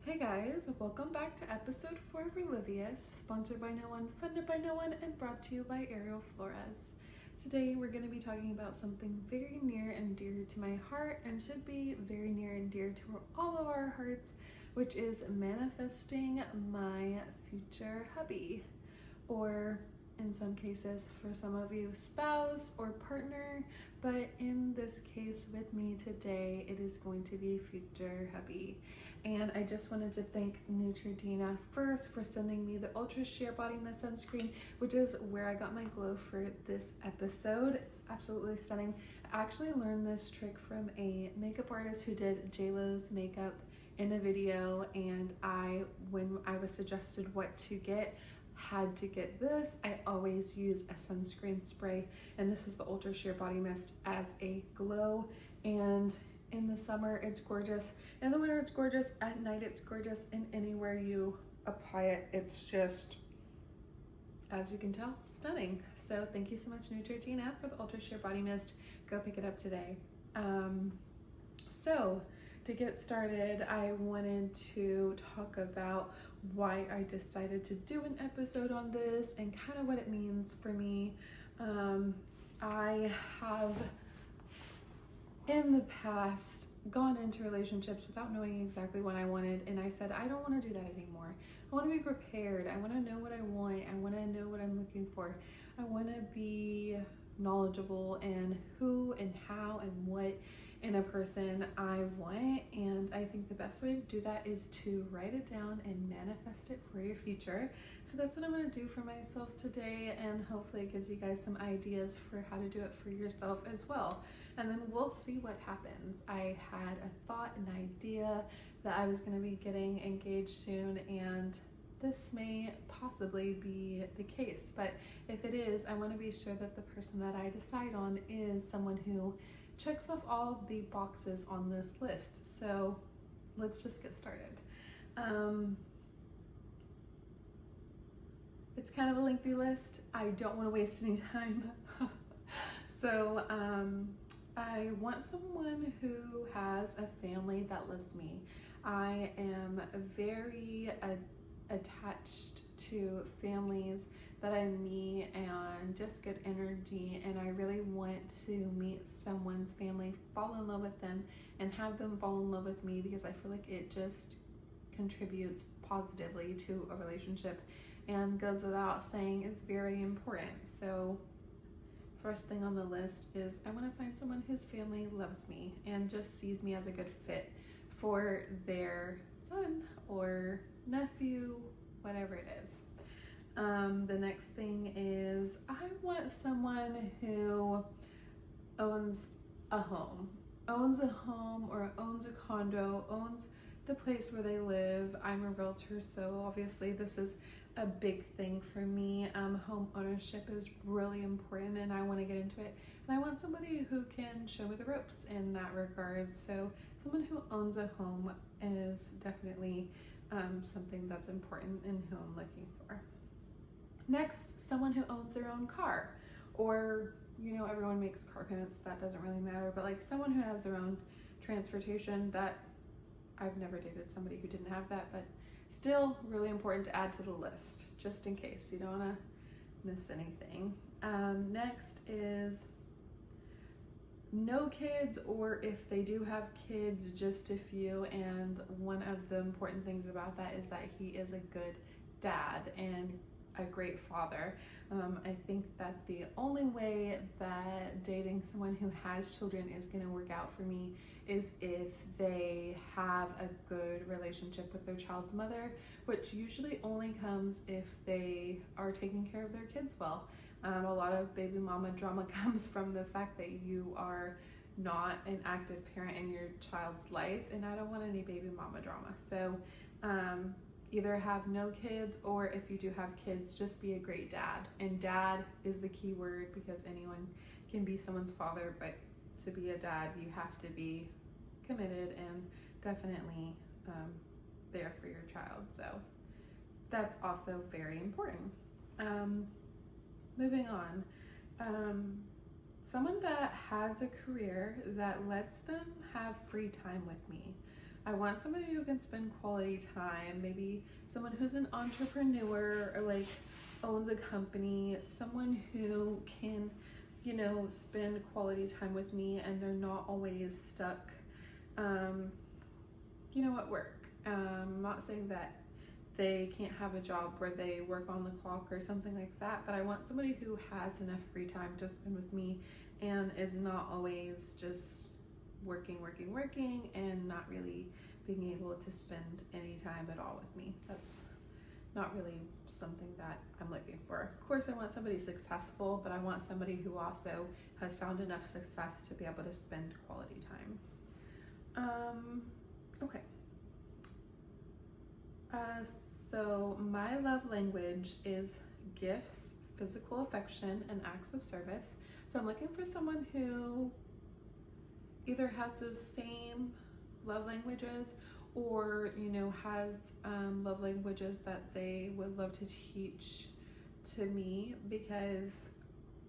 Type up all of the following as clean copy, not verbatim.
Hey guys, welcome back to episode 4 of Relivious, sponsored by no one, funded by no one, and brought to you by Ariel Flores. Today we're going to be talking about something very near and dear to my heart and should be very near and dear to all of our hearts, which is manifesting my future hubby, or in some cases, for some of you, spouse or partner, but in this case with me today, it is going to be future hubby. And I just wanted to thank Neutrogena first for sending me the Ultra Sheer Body Mist Sunscreen, which is where I got my glow for this episode. It's absolutely stunning. I actually learned this trick from a makeup artist who did JLo's makeup in a video, and when I was suggested what to get, had to get this. I always use a sunscreen spray, and this is the Ultra Sheer Body Mist as a glow. And in the summer it's gorgeous, in the winter it's gorgeous, at night it's gorgeous, and anywhere you apply it, it's just, as you can tell, stunning. So thank you so much, Neutrogena, for the Ultra Sheer Body Mist. Go pick it up today. So to get started, I wanted to talk about why I decided to do an episode on this and kind of what it means for me. I have in the past gone into relationships without knowing exactly what I wanted, and I said, I don't want to do that anymore. I want to be prepared. I want to know what I want. I want to know what I'm looking for. I want to be knowledgeable in who and how and what in a person I want, and I think the best way to do that is to write it down and manifest it for your future. So that's what I'm going to do for myself today, and hopefully it gives you guys some ideas for how to do it for yourself as well, and then we'll see what happens. I had a thought, an idea that I was going to be getting engaged soon, and this may possibly be the case, but if it is, I want to be sure that the person that I decide on is someone who checks off all the boxes on this list. So let's just get started. It's kind of a lengthy list. I don't want to waste any time. So I want someone who has a family that loves me. I am very attached to families that I meet and just good energy, and I really want to meet someone's family, fall in love with them, and have them fall in love with me, because I feel like it just contributes positively to a relationship and goes without saying is very important. So first thing on the list is I want to find someone whose family loves me and just sees me as a good fit for their son or nephew, whatever it is. The next thing is I want someone who owns a home or owns a condo, owns the place where they live. I'm a realtor, so obviously this is a big thing for me. Home ownership is really important, and I want to get into it. And I want somebody who can show me the ropes in that regard. So someone who owns a home is definitely something that's important in who I'm looking for. Next, someone who owns their own car, or, you know, everyone makes car payments, that doesn't really matter, but like someone who has their own transportation. That I've never dated somebody who didn't have that, but still really important to add to the list, just in case you don't want to miss anything. Next is no kids, or if they do have kids, just a few. And one of the important things about that is that he is a good dad and a great father. I think that the only way that dating someone who has children is going to work out for me is if they have a good relationship with their child's mother, which usually only comes if they are taking care of their kids well. A lot of baby mama drama comes from the fact that you are not an active parent in your child's life, and I don't want any baby mama drama. So either have no kids, or if you do have kids, just be a great dad. And dad is the key word, because anyone can be someone's father, but to be a dad, you have to be committed and definitely there for your child. So that's also very important. Moving on, someone that has a career that lets them have free time with me. I want somebody who can spend quality time, maybe someone who's an entrepreneur or like owns a company, someone who can, you know, spend quality time with me and they're not always stuck, you know, at work. I'm not saying that they can't have a job where they work on the clock or something like that, but I want somebody who has enough free time to spend with me and is not always just working and not really being able to spend any time at all with me. That's not really something that I'm looking for. Of course, I want somebody successful, but I want somebody who also has found enough success to be able to spend quality time. Okay. So my love language is gifts, physical affection, and acts of service. So I'm looking for someone who either has those same love languages or, you know, has love languages that they would love to teach to me, because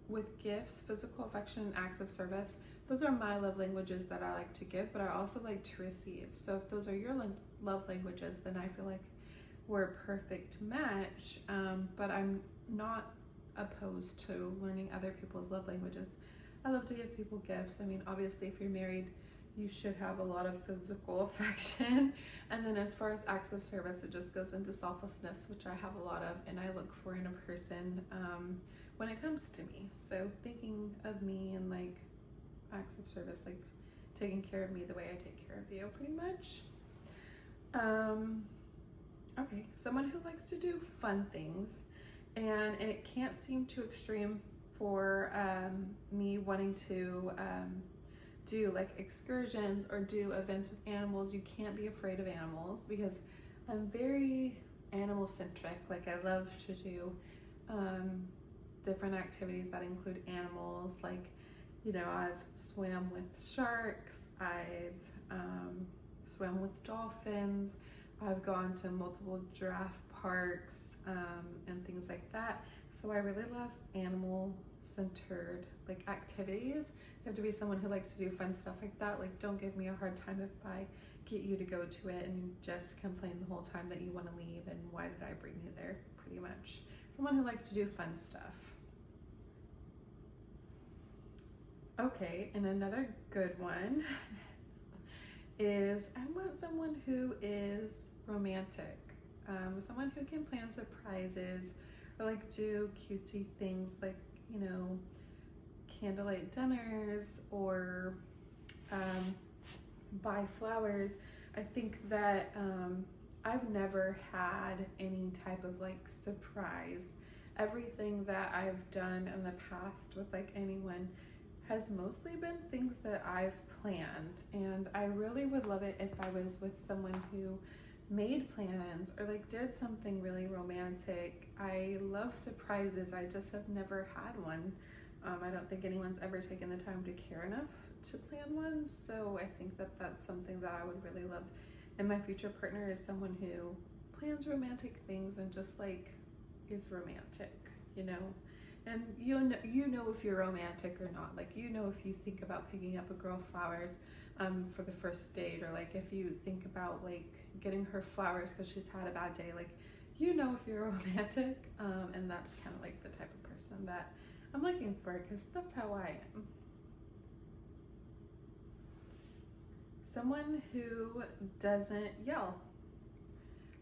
with gifts, physical affection, and acts of service, those are my love languages that I like to give, but I also like to receive. So if those are your love languages, then I feel like we're a perfect match, but I'm not opposed to learning other people's love languages. I love to give people gifts. I mean, obviously, if you're married, you should have a lot of physical affection. And then as far as acts of service, it just goes into selflessness, which I have a lot of, and I look for in a person when it comes to me. So thinking of me and like acts of service, like taking care of me the way I take care of you, pretty much. Okay, someone who likes to do fun things, and it can't seem too extreme for me wanting to do like excursions or do events with animals. You can't be afraid of animals, because I'm very animal centric. Like, I love to do different activities that include animals. Like, you know, I've swam with sharks, I've swam with dolphins, I've gone to multiple giraffe parks and things like that. So I really love animal-centered like activities. You have to be someone who likes to do fun stuff like that. Like, don't give me a hard time if I get you to go to it and you just complain the whole time that you want to leave and why did I bring you there, pretty much. Someone who likes to do fun stuff. Okay, and another good one is I want someone who is romantic, someone who can plan surprises or like do cutesy things like, you know, candlelight dinners or buy flowers. I think that I've never had any type of like surprise. Everything that I've done in the past with like anyone has mostly been things that I've planned, and I really would love it if I was with someone who made plans or like did something really romantic. I love surprises. I just have never had one. I don't think anyone's ever taken the time to care enough to plan one, so I think that that's something that I would really love. And my future partner is someone who plans romantic things and just like is romantic, you know. And you know if you're romantic or not. Like, you know if you think about picking up a girl flowers for the first date, or like if you think about like getting her flowers because she's had a bad day. Like, you know if you're romantic, and that's kind of like the type of person that I'm looking for, because that's how I am. Someone who doesn't yell.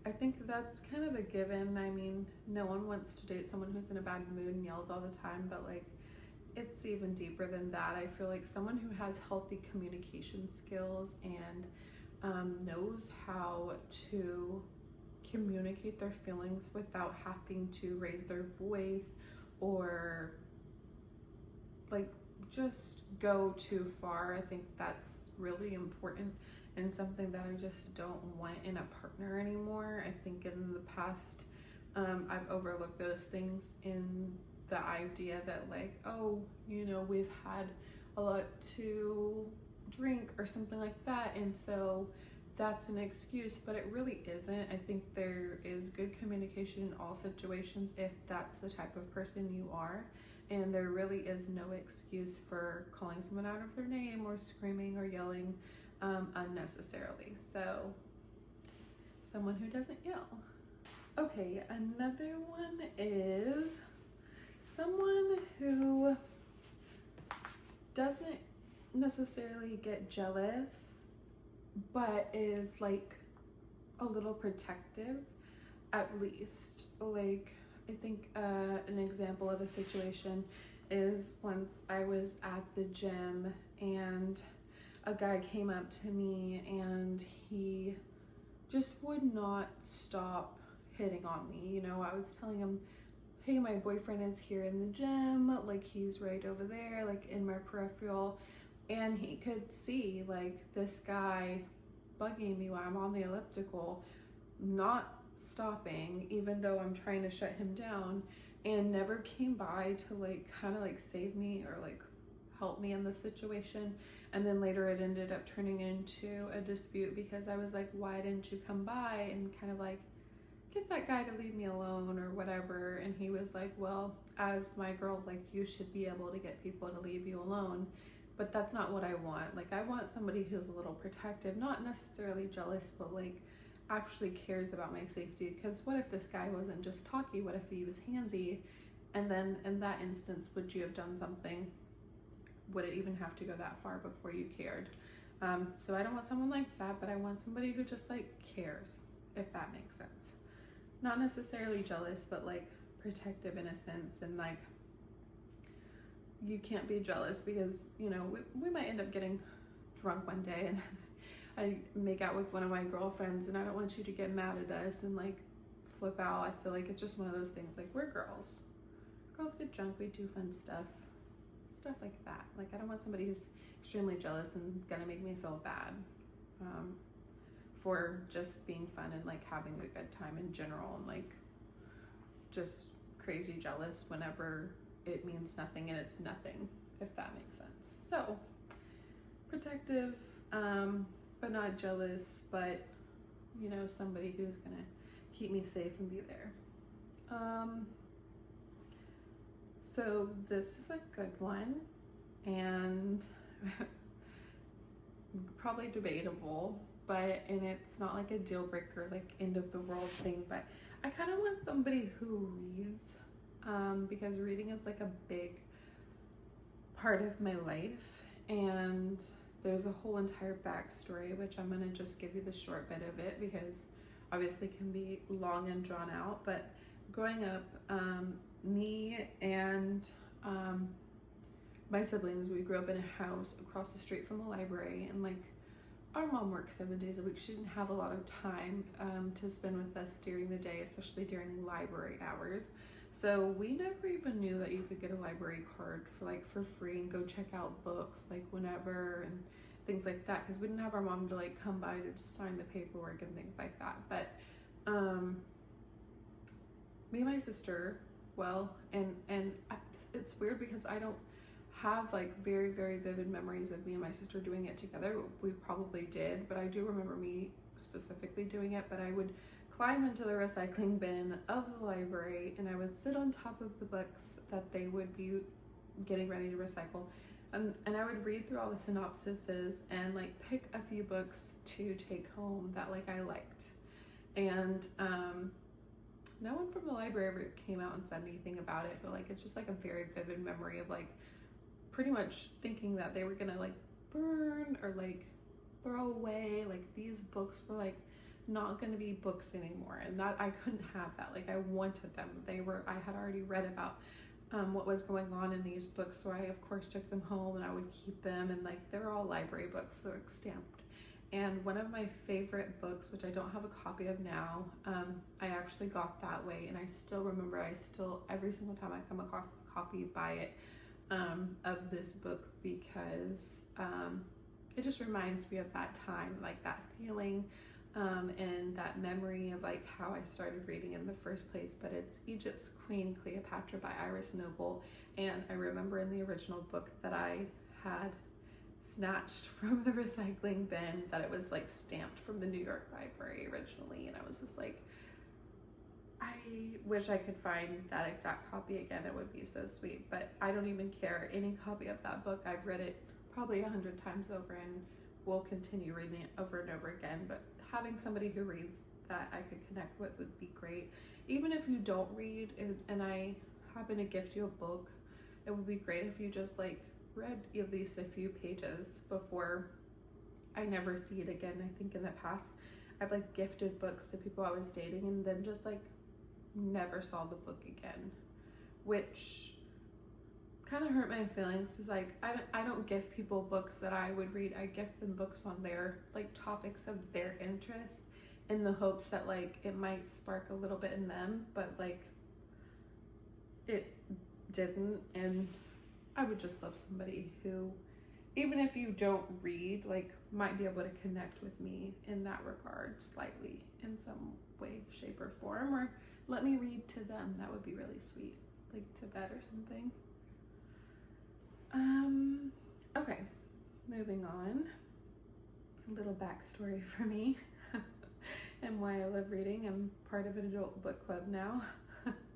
I think that's kind of a given. I mean, no one wants to date someone who's in a bad mood and yells all the time, but like, it's even deeper than that. I feel like someone who has healthy communication skills and knows how to communicate their feelings without having to raise their voice or like just go too far. I think that's really important and something that I just don't want in a partner anymore. I think in the past, I've overlooked those things in the idea that like, oh, you know, we've had a lot to drink or something like that, and so that's an excuse, but it really isn't. I think there is good communication in all situations if that's the type of person you are, and there really is no excuse for calling someone out of their name or screaming or yelling. unnecessarily. So someone who doesn't yell. Okay, another one is someone who doesn't necessarily get jealous, but is like a little protective at least. Like, I think an example of a situation is once I was at the gym and a guy came up to me and he just would not stop hitting on me. You know, I was telling him, hey, my boyfriend is here in the gym, like he's right over there, like in my peripheral, and he could see like this guy bugging me while I'm on the elliptical, not stopping even though I'm trying to shut him down, and never came by to like kind of like save me or like help me in the situation. And then later it ended up turning into a dispute because I was like, why didn't you come by and kind of like get that guy to leave me alone or whatever. And he was like, well, as my girl, like you should be able to get people to leave you alone, but that's not what I want. Like, I want somebody who's a little protective, not necessarily jealous, but like actually cares about my safety. Because what if this guy wasn't just talky? What if he was handsy? And then in that instance, would you have done something? Would it even have to go that far before you cared? So I don't want someone like that, but I want somebody who just like cares, if that makes sense. Not necessarily jealous, but like protective in a sense. And like, you can't be jealous because, you know, we might end up getting drunk one day and I make out with one of my girlfriends and I don't want you to get mad at us and like flip out. I feel like it's just one of those things. Like, we're girls. Girls get drunk, we do fun stuff like that. Like, I don't want somebody who's extremely jealous and gonna make me feel bad for just being fun and like having a good time in general, and like just crazy jealous whenever it means nothing and it's nothing, if that makes sense. So protective, but not jealous, but you know, somebody who's gonna keep me safe and be there. So this is a good one, and probably debatable, and it's not like a deal breaker, like end of the world thing, but I kind of want somebody who reads, because reading is like a big part of my life, and there's a whole entire backstory, which I'm gonna just give you the short bit of it because obviously it can be long and drawn out. But growing up, me and my siblings, we grew up in a house across the street from a library, and like our mom worked 7 days a week. She didn't have a lot of time to spend with us during the day, especially during library hours. So we never even knew that you could get a library card for free and go check out books like whenever and things like that, because we didn't have our mom to like come by to just sign the paperwork and things like that. But me and my sister, it's weird because I don't have like very, very vivid memories of me and my sister doing it together. We probably did, but I do remember me specifically doing it. But I would climb into the recycling bin of the library and I would sit on top of the books that they would be getting ready to recycle, and I would read through all the synopsises and like pick a few books to take home that like I liked. And no one from the library ever came out and said anything about it, but like it's just like a very vivid memory of like pretty much thinking that they were gonna like burn or like throw away, like these books were like not gonna be books anymore, and that I couldn't have that. Like, I wanted them. I had already read about what was going on in these books, so I of course took them home and I would keep them, and like they're all library books, they're like stamped. And one of my favorite books, which I don't have a copy of now, I actually got that way, and I still remember, every single time I come across a copy, buy it, of this book, because it just reminds me of that time, like that feeling, and that memory of like how I started reading in the first place. But it's Egypt's Queen Cleopatra by Iris Noble, and I remember in the original book that I had snatched from the recycling bin that it was like stamped from the New York Library originally, and I was just like, I wish I could find that exact copy again. It would be so sweet, but I don't even care. Any copy of that book, I've read it probably 100 times over, and will continue reading it over and over again, but having somebody who reads that I could connect with would be great. Even if you don't read and I happen to gift you a book, it would be great if you just like read at least a few pages before I never see it again. I think in the past I've like gifted books to people I was dating and then just like never saw the book again, which kind of hurt my feelings. Is like I don't gift people books that I would read. I gift them books on their like topics of their interest in the hopes that like it might spark a little bit in them, but like it didn't. And I would just love somebody who, even if you don't read, like might be able to connect with me in that regard slightly in some way, shape, or form, or let me read to them. That would be really sweet, like to bed or something. Okay, moving on. A little backstory for me and why I love reading. I'm part of an adult book club now.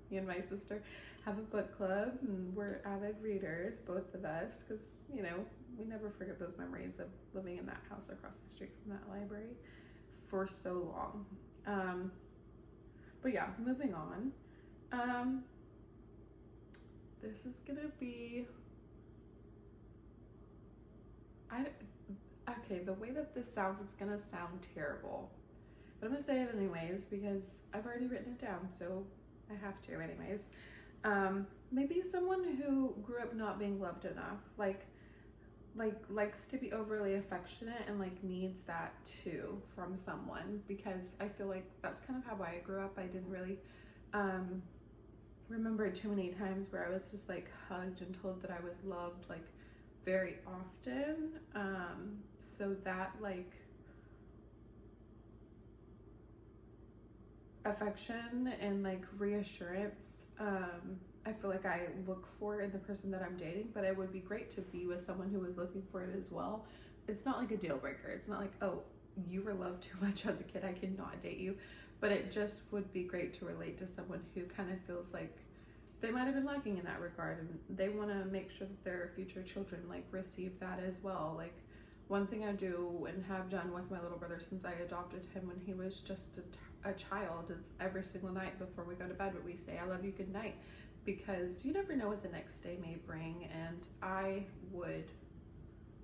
Me and my sister have a book club and we're avid readers, both of us, because you know, we never forget those memories of living in that house across the street from that library for so long. But yeah, moving on. This is gonna be, okay, the way that this sounds, it's gonna sound terrible, but I'm gonna say it anyways because I've already written it down, so I have to anyways. Maybe someone who grew up not being loved enough, like likes to be overly affectionate and like needs that too from someone, because I feel like that's kind of how I grew up. I didn't really remember too many times where I was just like hugged and told that I was loved like very often. So that like affection and like reassurance, I feel like I look for in the person that I'm dating, but it would be great to be with someone who was looking for it as well. It's not like a deal breaker. It's not like, oh, you were loved too much as a kid, I cannot date you. But it just would be great to relate to someone who kind of feels like they might have been lacking in that regard, and they want to make sure that their future children like receive that as well. Like one thing I do and have done with my little brother since I adopted him when he was just a child is every single night before we go to bed, we say, I love you, good night, because you never know what the next day may bring. And I would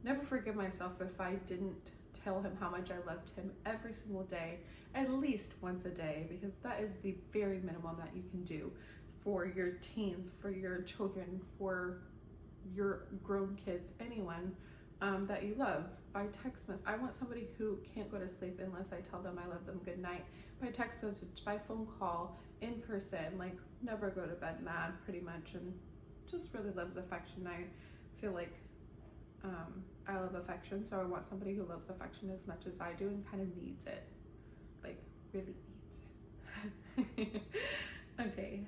never forgive myself if I didn't tell him how much I loved him every single day, at least once a day, because that is the very minimum that you can do for your teens, for your children, for your grown kids, anyone that you love. By text message, I want somebody who can't go to sleep unless I tell them I love them good night. By text message, by phone call, in person, like never go to bed mad pretty much, and just really loves affection. I feel like I love affection, so I want somebody who loves affection as much as I do and kind of needs it, like really needs it. Okay.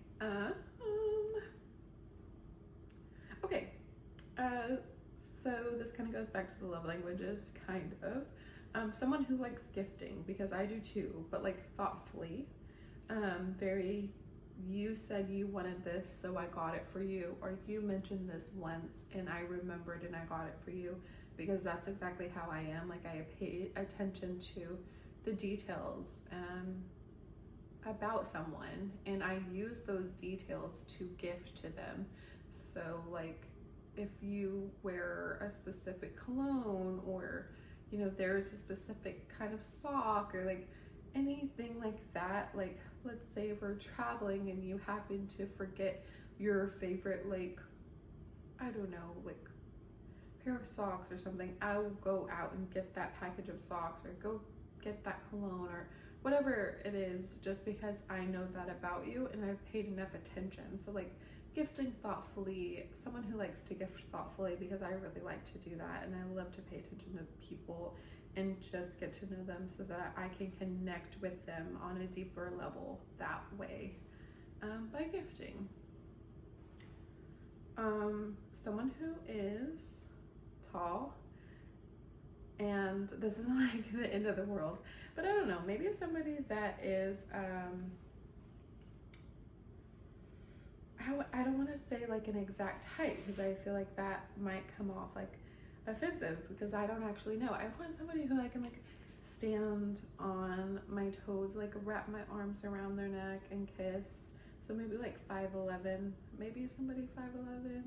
Okay. So this kind of goes back to the love languages, kind of. Someone who likes gifting, because I do too, but like thoughtfully. Very, you said you wanted this, so I got it for you, or you mentioned this once and I remembered and I got it for you, because that's exactly how I am. Like I pay attention to the details about someone, and I use those details to gift to them. So like if you wear a specific cologne, or you know there's a specific kind of sock, or like anything like that, like let's say we're traveling and you happen to forget your favorite, like I don't know, like pair of socks or something, I'll go out and get that package of socks, or go get that cologne, or whatever it is, just because I know that about you and I've paid enough attention. So like gifting thoughtfully, someone who likes to gift thoughtfully, because I really like to do that, and I love to pay attention to people and just get to know them so that I can connect with them on a deeper level that way, by gifting. Someone who is tall, and this isn't like the end of the world, but I don't know, maybe somebody that is I don't want to say like an exact height, because I feel like that might come off like offensive because I don't actually know. I want somebody who I can like stand on my toes, like wrap my arms around their neck and kiss. So maybe like 5'11", maybe somebody 5'11".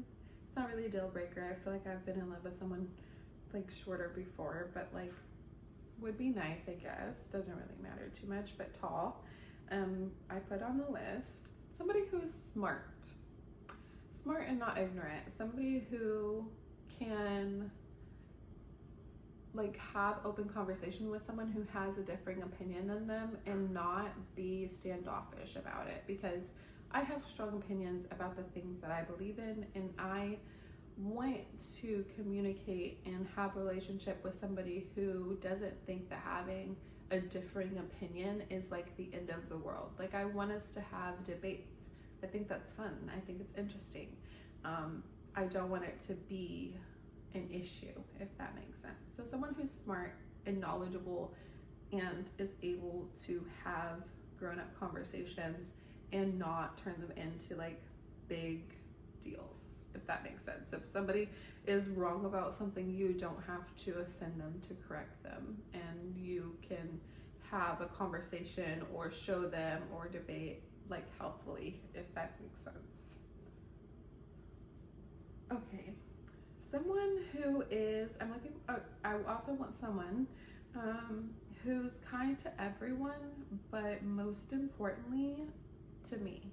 It's not really a deal breaker. I feel like I've been in love with someone like shorter before, but like would be nice, I guess. Doesn't really matter too much, but tall. I put on the list somebody who's smart and not ignorant. Somebody who can like have open conversation with someone who has a differing opinion than them and not be standoffish about it, because I have strong opinions about the things that I believe in, and I want to communicate and have a relationship with somebody who doesn't think that having a differing opinion is like the end of the world. Like, I want us to have debates. I think that's fun. I think it's interesting. I don't want it to be an issue, if that makes sense. So someone who's smart and knowledgeable and is able to have grown-up conversations and not turn them into like big deals, if that makes sense. If somebody is wrong about something, you don't have to offend them to correct them, and you can have a conversation or show them or debate like healthfully, if that makes sense. Okay, someone who is, I also want someone who's kind to everyone, but most importantly to me.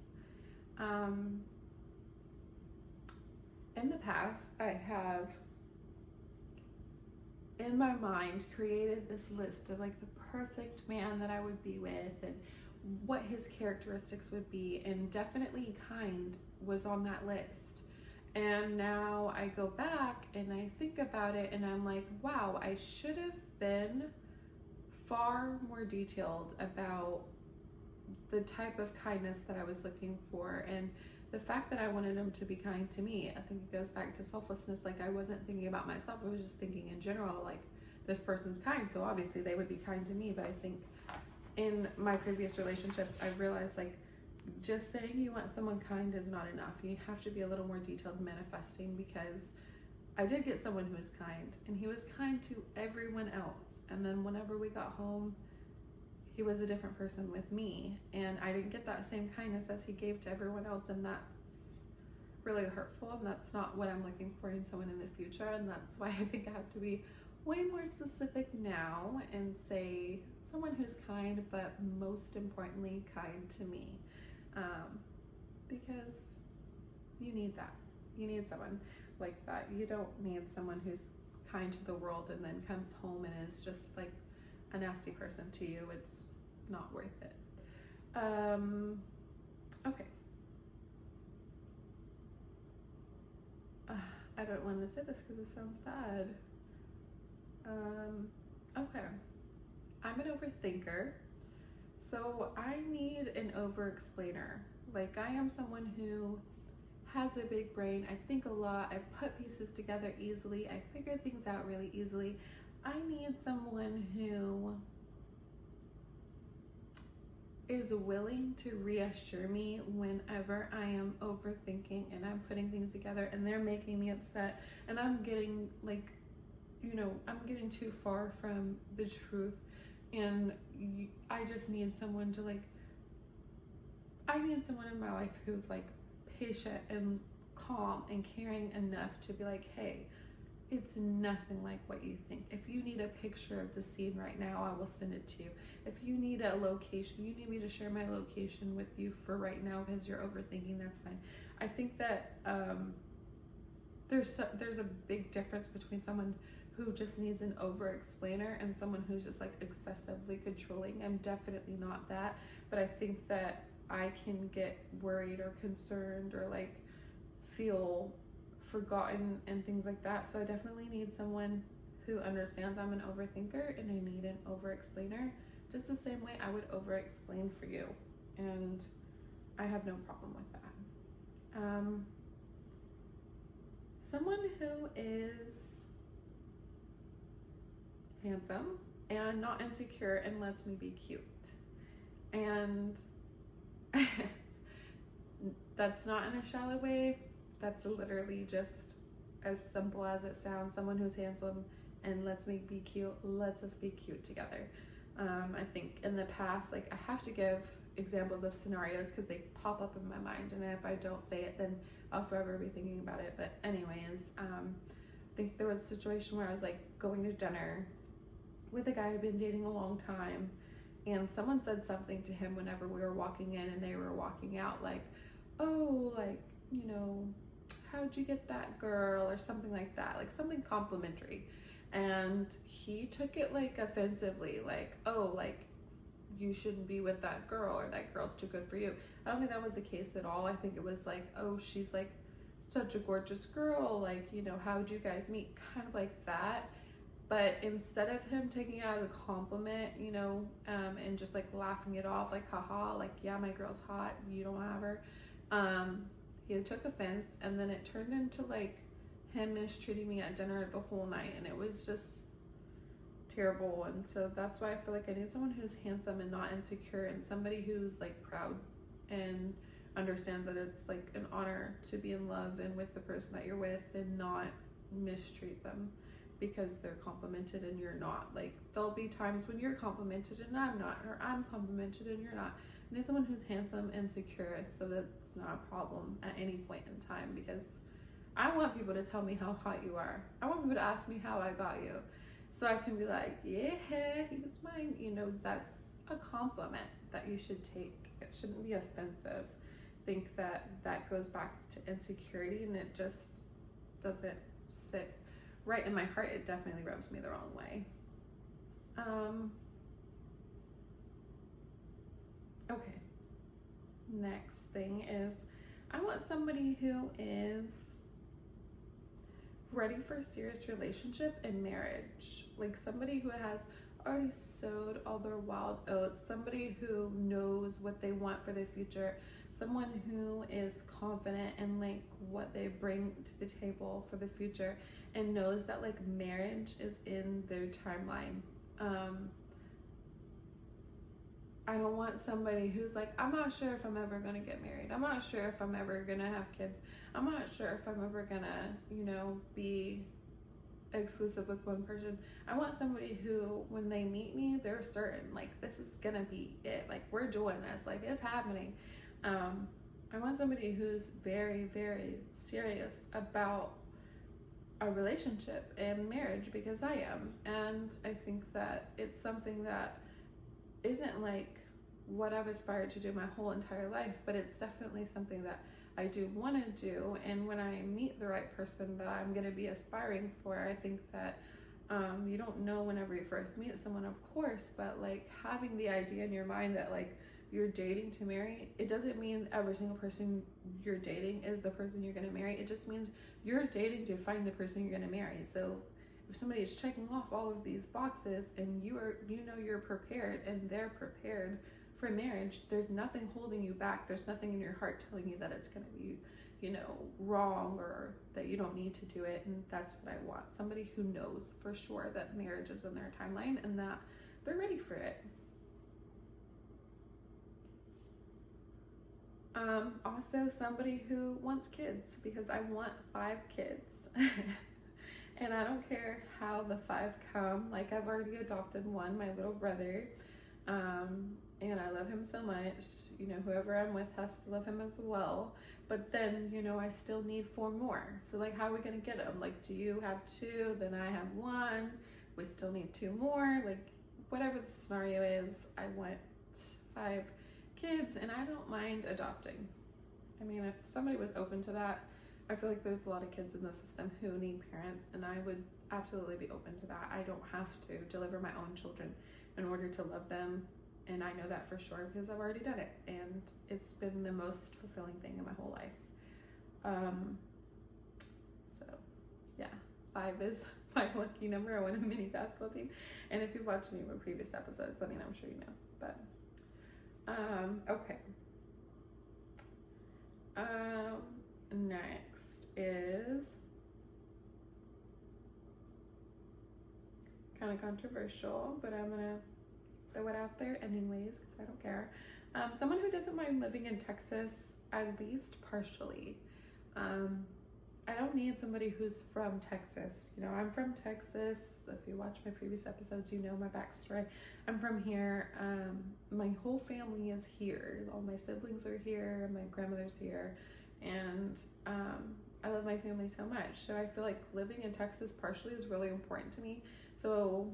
In the past, I have in my mind created this list of like the perfect man that I would be with and what his characteristics would be, and definitely kind was on that list. And now I go back and I think about it and I'm like, wow, I should have been far more detailed about the type of kindness that I was looking for, and the fact that I wanted him to be kind to me. I think it goes back to selflessness. Like, I wasn't thinking about myself, I was just thinking in general, like, this person's kind, so obviously they would be kind to me. But I think in my previous relationships, I've realized like just saying you want someone kind is not enough. You have to be a little more detailed manifesting, because I did get someone who was kind, and he was kind to everyone else, and then whenever we got home, he was a different person with me, and I didn't get that same kindness as he gave to everyone else, and that's really hurtful, and that's not what I'm looking for in someone in the future. And that's why I think I have to be way more specific now and say someone who's kind, but most importantly kind to me, because you need that. You need someone like that. You don't need someone who's kind to the world and then comes home and is just like a nasty person to you. It's not worth it. Okay. I don't want to say this because it sounds bad. Okay. I'm an overthinker, so I need an over-explainer. Like, I am someone who has a big brain. I think a lot. I put pieces together easily. I figure things out really easily. I need someone who is willing to reassure me whenever I am overthinking and I'm putting things together and they're making me upset and I'm getting like, I'm getting too far from the truth, and I just need someone to I need someone in my life who's like patient and calm and caring enough to be like, hey, it's nothing like what you think. If you need a picture of the scene right now, I will send it to you. If you need a location, you need me to share my location with you for right now because you're overthinking, that's fine. I think that there's a big difference between someone who just needs an over-explainer and someone who's just like excessively controlling. I'm definitely not that, but I think that I can get worried or concerned or like feel forgotten and things like that. So I definitely need someone who understands I'm an overthinker and I need an over-explainer, just the same way I would over-explain for you, and I have no problem with that. Someone who is handsome and not insecure and lets me be cute. And that's not in a shallow way. That's literally just as simple as it sounds, someone who's handsome and lets me be cute, lets us be cute together. I think in the past, like, I have to give examples of scenarios because they pop up in my mind, and if I don't say it, then I'll forever be thinking about it. But anyways, I think there was a situation where I was like going to dinner with a guy I'd been dating a long time, and someone said something to him whenever we were walking in and they were walking out, like, oh, like, you know, how'd you get that girl, or something like that, like something complimentary. And he took it like offensively, like, oh, like, you shouldn't be with that girl, or that girl's too good for you. I don't think that was the case at all. I think it was like, oh, she's like such a gorgeous girl, like, you know, how'd you guys meet, kind of like that. But instead of him taking it as a compliment, you know, and just like laughing it off, like, haha, like, yeah, my girl's hot, you don't have her, he took offense, and then it turned into like him mistreating me at dinner the whole night, and it was just terrible. And so that's why I feel like I need someone who's handsome and not insecure, and somebody who's like proud and understands that it's like an honor to be in love and with the person that you're with, and not mistreat them because they're complimented and you're not. Like, there'll be times when you're complimented and I'm not, or I'm complimented and you're not. I need someone who's handsome and secure, so that it's not a problem at any point in time, because I want people to tell me how hot you are. I want people to ask me how I got you, so I can be like, yeah, he's mine. You know, that's a compliment that you should take. It shouldn't be offensive. I think that that goes back to insecurity, and it just doesn't sit right in my heart. It definitely rubs me the wrong way. Okay, next thing is, I want somebody who is ready for a serious relationship and marriage. Like, somebody who has already sowed all their wild oats, somebody who knows what they want for their future, someone who is confident in like what they bring to the table for the future, and knows that like marriage is in their timeline. I don't want somebody who's like, I'm not sure if I'm ever gonna get married, I'm not sure if I'm ever gonna have kids, I'm not sure if I'm ever gonna, you know, be exclusive with one person. I want somebody who, when they meet me, they're certain, like, this is gonna be it, like, we're doing this, like, it's happening. I want somebody who's very, very serious about a relationship and marriage, because I am. And I think that it's something that isn't like what I've aspired to do my whole entire life, but it's definitely something that I do want to do. And when I meet the right person that I'm going to be aspiring for, I think that you don't know whenever you first meet someone, of course, but like having the idea in your mind that like you're dating to marry, it doesn't mean every single person you're dating is the person you're going to marry. It just means you're dating to find the person you're going to marry. So if somebody is checking off all of these boxes, and you're prepared and they're prepared for marriage, there's nothing holding you back. There's nothing in your heart telling you that it's going to be, you know, wrong, or that you don't need to do it. And that's what I want. Somebody who knows for sure that marriage is in their timeline and that they're ready for it. Also somebody who wants kids, because I want 5 kids. And I don't care how the 5 come. Like, I've already adopted one, my little brother, and I love him so much. You know, whoever I'm with has to love him as well. But then, you know, I still need 4 more. So like, how are we gonna get them? Like, do you have 2? Then I have 1. We still need 2 more. Like, whatever the scenario is, I want 5 kids, and I don't mind adopting. I mean, if somebody was open to that, I feel like there's a lot of kids in the system who need parents, and I would absolutely be open to that. I don't have to deliver my own children in order to love them, and I know that for sure because I've already done it, and it's been the most fulfilling thing in my whole life. So yeah, 5 is my lucky number. I won a mini basketball team, and if you've watched any of my previous episodes, I mean, I'm sure you know. But okay. Next is kind of controversial, but I'm gonna throw it out there anyways because I don't care. Someone who doesn't mind living in Texas, at least partially. I don't need somebody who's from Texas. You know, I'm from Texas. If you watch my previous episodes, you know my backstory. I'm from here. My whole family is here. All my siblings are here. My grandmother's here. And I love my family so much. So I feel like living in Texas partially is really important to me. So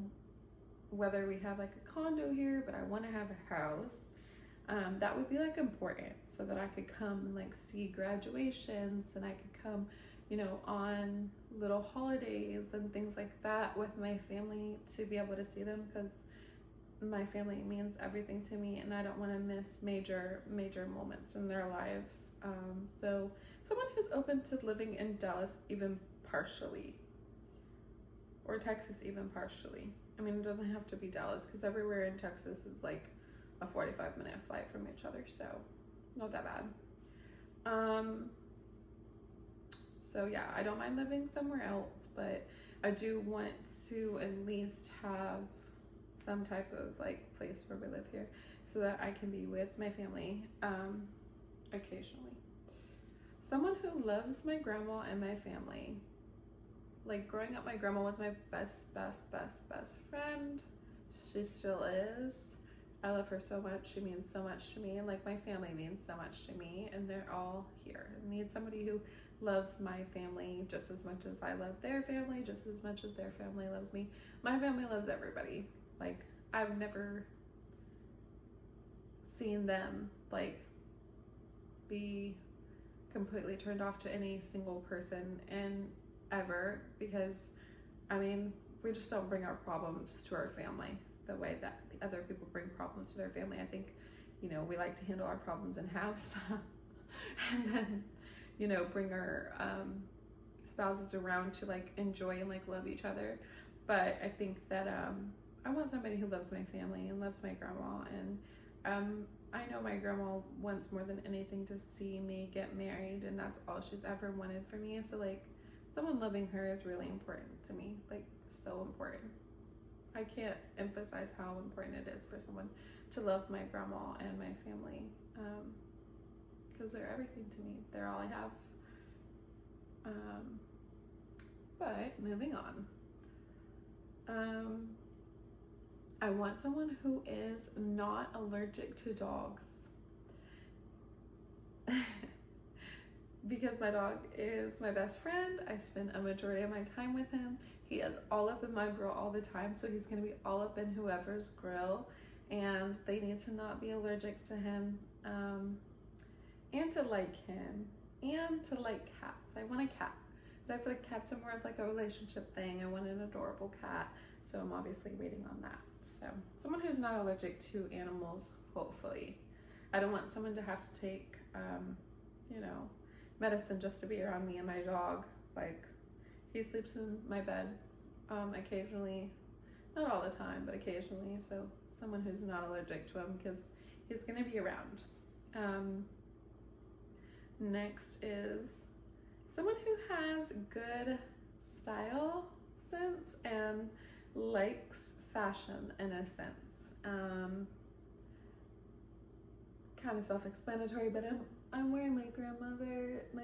whether we have like a condo here, but I want to have a house, that would be like important, so that I could come and like see graduations, and I could come, you know, on little holidays and things like that with my family, to be able to see them, because my family means everything to me, and I don't want to miss major moments in their lives. So someone who's open to living in Dallas even partially, or Texas even partially. I mean, it doesn't have to be Dallas, because everywhere in Texas is like a 45-minute flight from each other, so not that bad. So yeah, I don't mind living somewhere else, but I do want to at least have some type of like place where we live here, so that I can be with my family occasionally. Someone who loves my grandma and my family. Like growing up, my grandma was my best friend. She still is. I love her so much. She means so much to me, and like my family means so much to me, and they're all here. I need somebody who loves my family just as much as I love their family, just as much as their family loves me. My family loves everybody. Like, I've never seen them like be completely turned off to any single person and ever, because I mean, we just don't bring our problems to our family the way that other people bring problems to their family. I think, you know, we like to handle our problems in house and then, you know, bring our spouses around to like enjoy and like love each other. But I think that I want somebody who loves my family and loves my grandma, and I know my grandma wants more than anything to see me get married, and that's all she's ever wanted for me. So like, someone loving her is really important to me, like so important. I can't emphasize how important it is for someone to love my grandma and my family, because they're everything to me. They're all I have. But moving on. I want someone who is not allergic to dogs. Because my dog is my best friend. I spend a majority of my time with him. He is all up in my grill all the time, so he's gonna be all up in whoever's grill, and they need to not be allergic to him, and to like him, and to like cats. I want a cat, but I feel like cats are more of like a relationship thing. I want an adorable cat, so I'm obviously waiting on that. So someone who's not allergic to animals, hopefully. I don't want someone to have to take, you know, medicine just to be around me and my dog. Like, he sleeps in my bed occasionally, not all the time, but occasionally. So someone who's not allergic to him, because he's gonna be around. Next is someone who has good style sense and likes fashion in a sense. Kind of self-explanatory, but I'm wearing my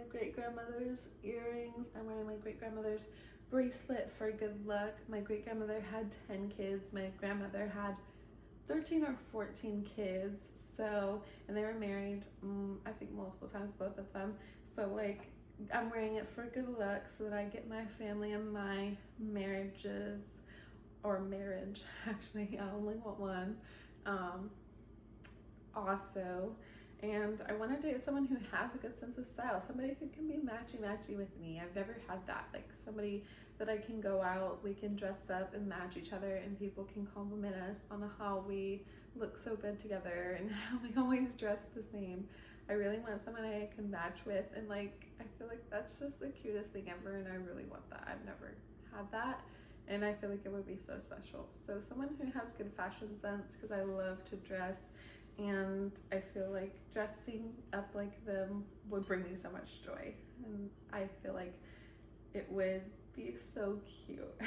great-grandmother's earrings. I'm wearing my great-grandmother's bracelet for good luck. My great-grandmother had 10 kids. My grandmother had 13 or 14 kids. So, and they were married, I think multiple times, both of them. So like, I'm wearing it for good luck, so that I get my family and my marriages, or marriage, actually, I only want one. Also, and I want to date someone who has a good sense of style, somebody who can be matchy-matchy with me. I've never had that, like somebody that I can go out, we can dress up and match each other, and people can compliment us on how we look so good together and how we always dress the same. I really want someone I can match with, and like, I feel like that's just the cutest thing ever, and I really want that. I've never had that, and I feel like it would be so special. So someone who has good fashion sense, because I love to dress, and I feel like dressing up like them would bring me so much joy, and I feel like it would be so cute.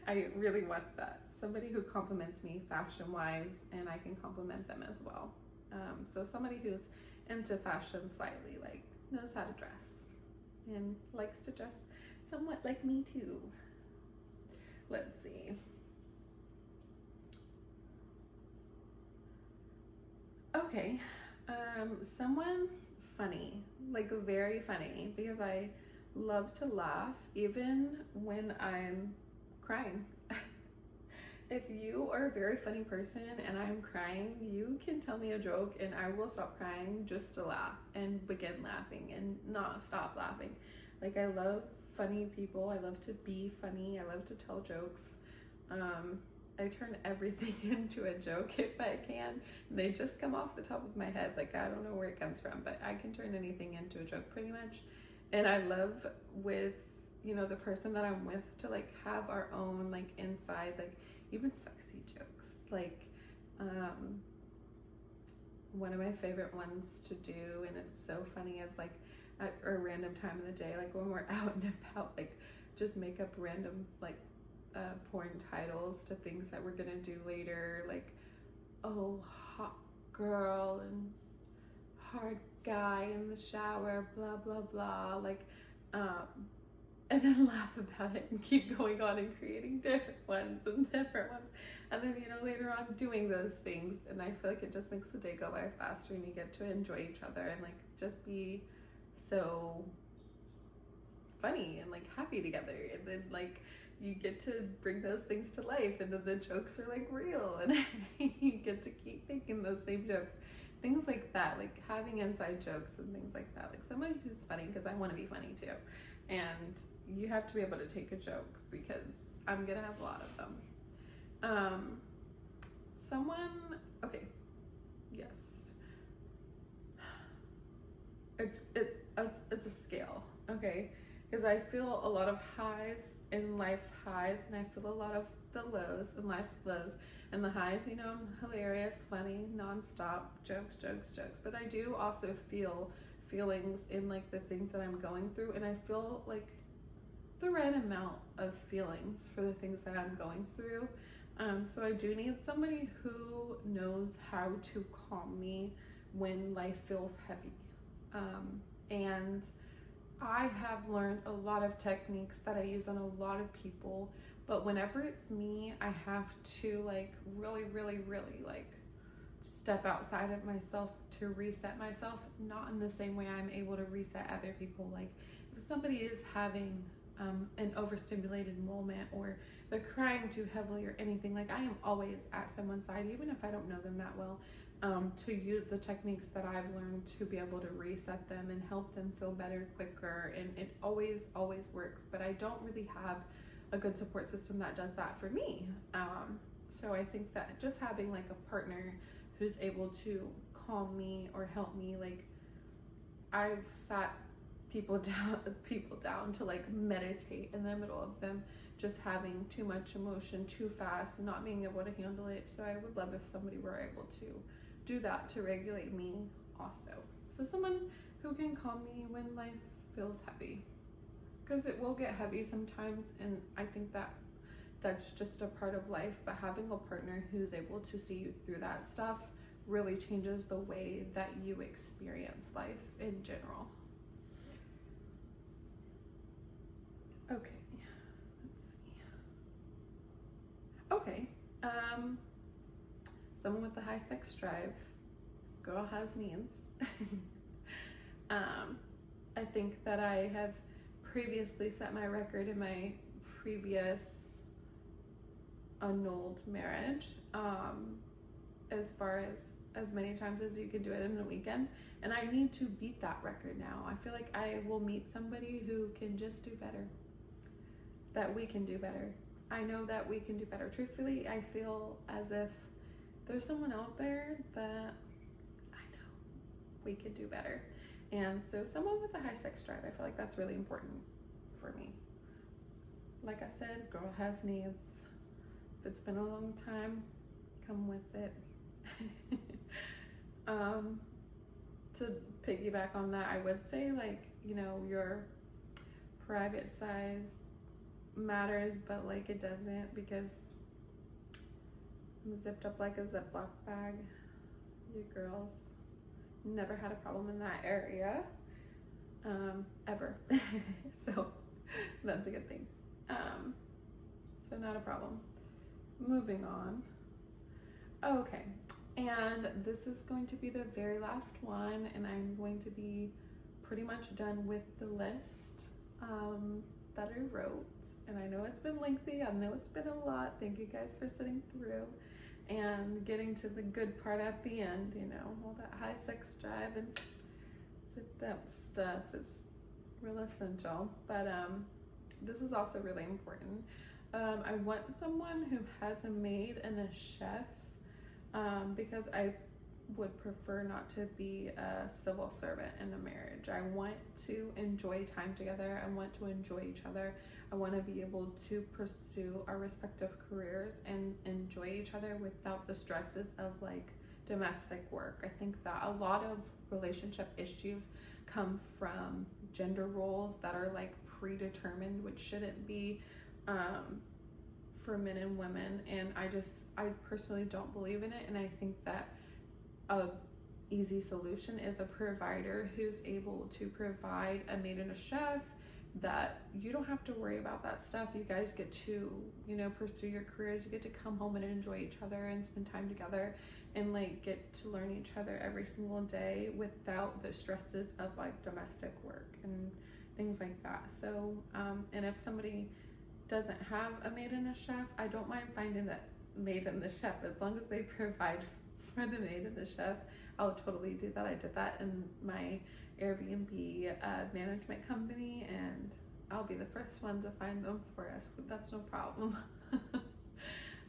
I really want that. Somebody who compliments me fashion-wise, and I can compliment them as well. So somebody who's into fashion slightly, like knows how to dress. and likes to dress somewhat like me too. Let's see. Okay, someone funny, like very funny, because I love to laugh even when I'm crying. If you are a very funny person and I'm crying, you can tell me a joke and I will stop crying just to laugh and begin laughing and not stop laughing. Like, I love funny people. I love to be funny. I love to tell jokes. I turn everything into a joke if I can. They just come off the top of my head. Like, I don't know where it comes from, but I can turn anything into a joke pretty much. And I love with, the person that I'm with to like have our own like inside, like even sexy jokes. Like, one of my favorite ones to do, and it's so funny, is like at a random time of the day, like when we're out and about, like just make up random like porn titles to things that we're gonna do later, like, oh, hot girl and hard guy in the shower, blah blah blah, like, and then laugh about it and keep going on and creating different ones, and then later on doing those things, and I feel like it just makes the day go by faster, and you get to enjoy each other and like just be so funny and like happy together, and then like you get to bring those things to life, and then the jokes are like real, and you get to keep making those same jokes, things like that, like having inside jokes and things like that, like somebody who's funny, because I want to be funny too, and you have to be able to take a joke because I'm gonna have a lot of them. Someone, okay, yes, it's a scale, okay, because I feel a lot of highs in life's highs, and I feel a lot of the lows in life's lows. And the highs, I'm hilarious, funny, nonstop, jokes, but I do also feel feelings in like the things that I'm going through, and I feel like the right amount of feelings for the things that I'm going through. So I do need somebody who knows how to calm me when life feels heavy. And I have learned a lot of techniques that I use on a lot of people, but whenever it's me, I have to like really like step outside of myself to reset myself, not in the same way I'm able to reset other people. Like, if somebody is having an overstimulated moment, or they're crying too heavily or anything, like I am always at someone's side, even if I don't know them that well, to use the techniques that I've learned to be able to reset them and help them feel better quicker. And it always works, but I don't really have a good support system that does that for me. So I think that just having like a partner who's able to calm me or help me, like I've sat people down to like meditate in the middle of them just having too much emotion too fast and not being able to handle it. So I would love if somebody were able to do that to regulate me also. So someone who can calm me when life feels heavy, because it will get heavy sometimes, and I think that that's just a part of life, but having a partner who's able to see you through that stuff really changes the way that you experience life in general. Okay, let's see. Okay, someone with a high sex drive. Girl has needs. I think that I have previously set my record in my previous annulled marriage, as far as many times as you can do it in a weekend, and I need to beat that record now. I feel like I will meet somebody who can just do better, that we can do better. I know that we can do better. Truthfully, I feel as if there's someone out there that I know we could do better. And so someone with a high sex drive, I feel like that's really important for me. Like I said, girl has needs. If it's been a long time, come with it. To piggyback on that, I would say, like, your private size matters, but like it doesn't, because I'm zipped up like a Ziploc bag. You girls never had a problem in that area. ever. So that's a good thing. So not a problem. Moving on. Okay, and this is going to be the very last one, and I'm going to be pretty much done with the list that I wrote. And I know it's been lengthy, I know it's been a lot. Thank you guys for sitting through and getting to the good part at the end, you know, all that high sex drive and sit-up stuff is real essential. But this is also really important. I want someone who has a maid and a chef, because I would prefer not to be a civil servant in a marriage. I want to enjoy time together. I want to enjoy each other. I want to be able to pursue our respective careers and enjoy each other without the stresses of like domestic work. I think that a lot of relationship issues come from gender roles that are like predetermined, which shouldn't be, for men and women. And I personally don't believe in it. And I think that a easy solution is a provider who's able to provide a maid and a chef, that you don't have to worry about that stuff. You guys get to, you know, pursue your careers. You get to come home and enjoy each other and spend time together and like get to learn each other every single day without the stresses of like domestic work and things like that. So and if somebody doesn't have a maid and a chef, I don't mind finding that maid and the chef, as long as they provide for the maid and the chef. I'll totally do that. I did that in my Airbnb management company, and I'll be the first one to find them for us, but that's no problem.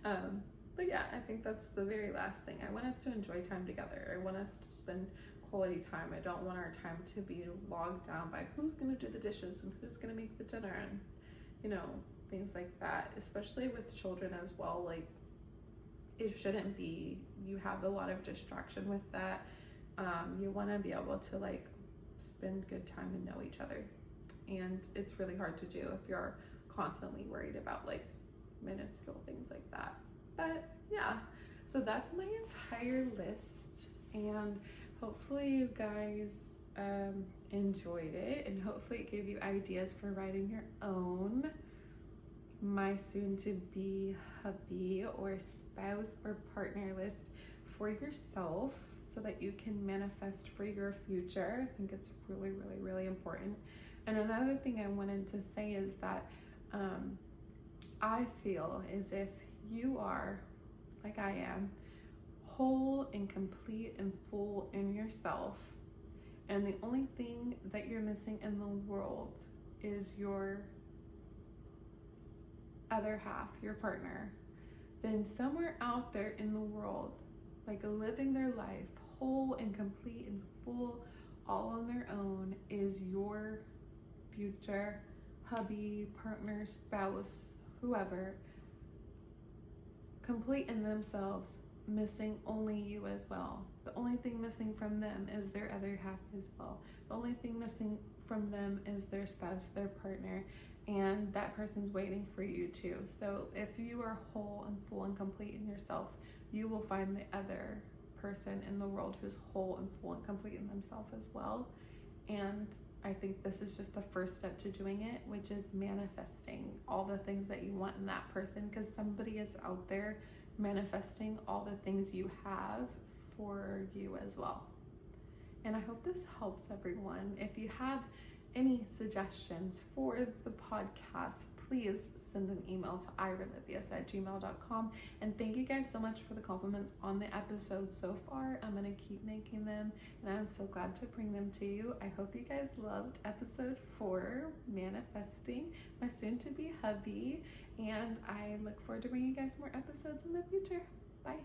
But yeah, I think that's the very last thing. I want us to enjoy time together. I want us to spend quality time. I don't want our time to be logged down by who's going to do the dishes and who's going to make the dinner and, you know, things like that, especially with children as well. Like, it shouldn't be, you have a lot of distraction with that. You want to be able to like spend good time and know each other, and it's really hard to do if you're constantly worried about like minuscule things like that. But yeah, so that's my entire list, and hopefully you guys enjoyed it, and hopefully it gave you ideas for writing your own my soon-to-be hubby or spouse or partner list for yourself, so that you can manifest for your future. I think it's really, really, really important. And another thing I wanted to say is that I feel as if you are, like I am, whole and complete and full in yourself, and the only thing that you're missing in the world is your other half, your partner, then somewhere out there in the world, like living their life whole and complete and full all on their own, is your future hubby, partner, spouse, whoever, complete in themselves, missing only you as well. The only thing missing from them is their other half as well. The only thing missing from them is their spouse, their partner, and that person's waiting for you too. So if you are whole and full and complete in yourself, you will find the other person in the world who's whole and full and complete in themselves as well. And I think this is just the first step to doing it, which is manifesting all the things that you want in that person, because somebody is out there manifesting all the things you have for you as well. And I hope this helps everyone. If you have any suggestions for the podcast, please send an email to irelivious@gmail.com. And thank you guys so much for the compliments on the episode so far. I'm gonna keep making them, and I'm so glad to bring them to you. I hope you guys loved episode 4, manifesting my soon-to-be hubby, and I look forward to bringing you guys more episodes in the future. Bye.